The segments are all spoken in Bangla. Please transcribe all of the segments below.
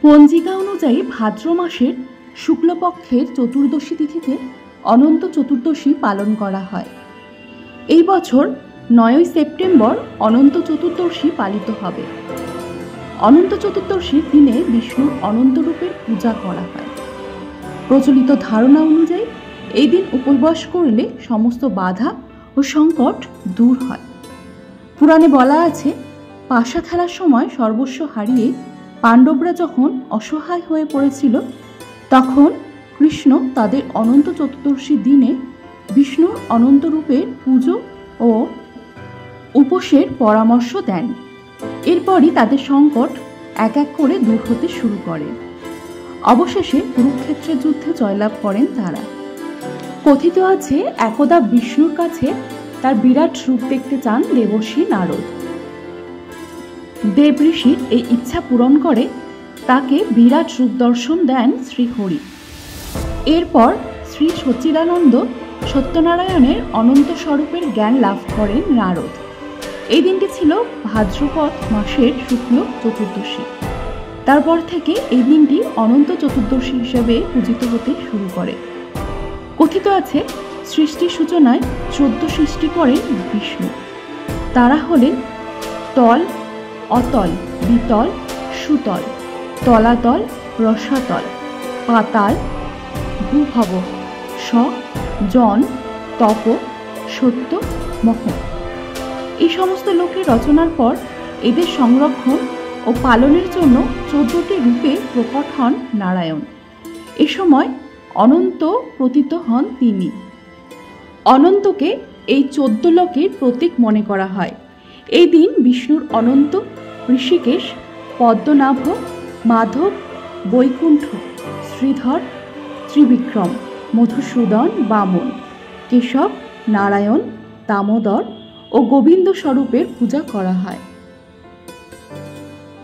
পঞ্জিকা অনুযায়ী ভাদ্র মাসের শুক্লপক্ষের চতুর্দশী তিথিতে অনন্ত চতুর্দশী পালন করা হয়। এই বছর 9ই সেপ্টেম্বর অনন্ত চতুর্দশী পালিত হবে। অনন্ত চতুর্দশীর দিনে বিষ্ণুর অনন্ত রূপের পূজা করা হয়। প্রচলিত ধারণা অনুযায়ী এই দিন উপবাস করলে সমস্ত বাধা ও সংকট দূর হয়। পুরাণে বলা আছে, পাশা খেলার সময় সর্বস্ব হারিয়ে পাণ্ডবরা যখন অসহায় হয়ে পড়েছিল, তখন কৃষ্ণ তাদের অনন্ত চতুর্দশী দিনে বিষ্ণুর অনন্ত রূপের পুজো ও উপোসের পরামর্শ দেন। এরপরই তাদের সংকট এক এক করে দূর হতে শুরু করে। অবশেষে কুরুক্ষেত্রের যুদ্ধে জয়লাভ করেন তারা। কথিত আছে, একদা বিষ্ণুর কাছে তার বিরাট রূপ দেখতে চান দেবর্ষি নারদ। দেব ঋষির এই ইচ্ছা পূরণ করে তাকে বিরাট রূপ দর্শন দেন শ্রীহরি। এরপর শ্রী সচ্চিদানন্দ সত্যনারায়ণের অনন্ত স্বরূপের জ্ঞান লাভ করেন নারদ। এই দিনটি ছিল ভাদ্রপদ মাসের শুক্ল চতুর্দশী। তারপর থেকে এই দিনটি অনন্ত চতুর্দশী হিসেবে পূজিত হতে শুরু করে। কথিত আছে, সৃষ্টির সূচনায় 14 সৃষ্টি করেন বিষ্ণু। তারা হলেন তল, অতল, বিতল, সুতল, তলাতল, রসাতল, পাতাল, ভূভব, স, জন, তপ, সত্য, মহ। এই সমস্ত লোকের রচনার পর এদের সংরক্ষণ ও পালনের জন্য 14টি রূপে প্রকট হন নারায়ণ। এ সময় অনন্ত প্রতীত হন তিনি। অনন্তকে এই 14 লোকের প্রতীক মনে করা হয়। এই দিন বিষ্ণুর অনন্ত, ঋষিকেশ, পদ্মনাভ, মাধব, বৈকুণ্ঠ, শ্রীধর, ত্রিবিক্রম, মধুসূদন, বামন, কেশব, নারায়ণ, দামোদর ও গোবিন্দ স্বরূপের পূজা করা হয়।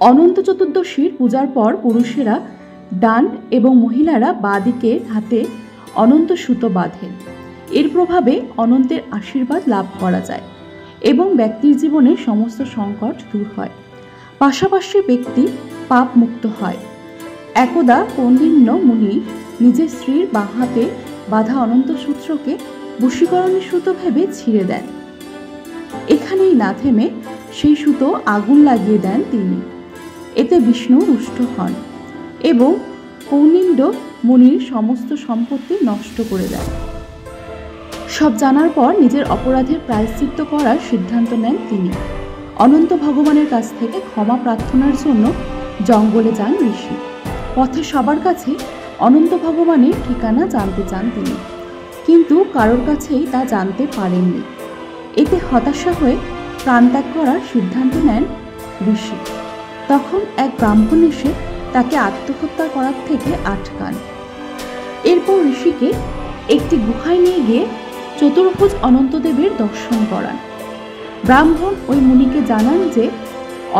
অনন্ত চতুর্দশীর পূজার পর পুরুষেরা ডান এবং মহিলারা বাঁ দিকের হাতে অনন্ত সুতো বাঁধেন। এর প্রভাবে অনন্তের আশীর্বাদ লাভ করা যায় এবং ব্যক্তির জীবনে সমস্ত সংকট দূর হয়। পাশাপাশি ব্যক্তি পাপ মুক্ত হয়। একদা কৌন্ডিন্য মুনি নিজের স্ত্রীর বাঁ হাতে বাঁধা অনন্ত সূত্রকে বশীকরণের সুতো ভেবে ছিঁড়ে দেন। এখানেই না থেমে সেই সুতো আগুন লাগিয়ে দেন তিনি। এতে বিষ্ণু রুষ্ট হন এবং কৌন্ডিন্য মুনির সমস্ত সম্পত্তি নষ্ট করে দেন। সব জানার পর নিজের অপরাধের প্রায়শ্চিত্ত করার সিদ্ধান্ত নেন তিনি। অনন্ত ভগবানের কাছ থেকে ক্ষমা প্রার্থনার জন্য জঙ্গলে যান ঋষি। পথে সবার কাছে অনন্ত ভগবানের ঠিকানা জানতে চান তিনি, কিন্তু কারোর কাছেই তা জানতে পারেননি। এতে হতাশা হয়ে প্রাণত্যাগ করার সিদ্ধান্ত নেন ঋষি। তখন এক ব্রাহ্মণ এসে তাকে আত্মহত্যা করার থেকে আটকান। এরপর ঋষিকে একটি গুহায় নিয়ে গিয়ে চতুর্ভুজ অনন্তদেবের দর্শন করান। ব্রাহ্মণ ওই মুনিকে জানান যে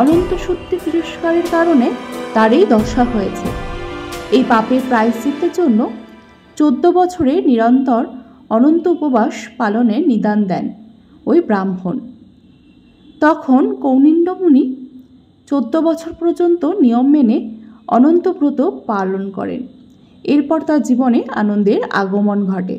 অনন্ত সত্যি তিরস্কারের কারণে তার এই দশা হয়েছে। এই পাপের প্রায়শ্চিত্তের জন্য 14 বছরের নিরন্তর অনন্ত উপবাস পালনের নিদান দেন ওই ব্রাহ্মণ। তখন কৌন্ডিন্য মুনি 14 বছর পর্যন্ত নিয়ম মেনে অনন্ত ব্রত পালন করেন। এরপর তার জীবনে আনন্দের আগমন ঘটে।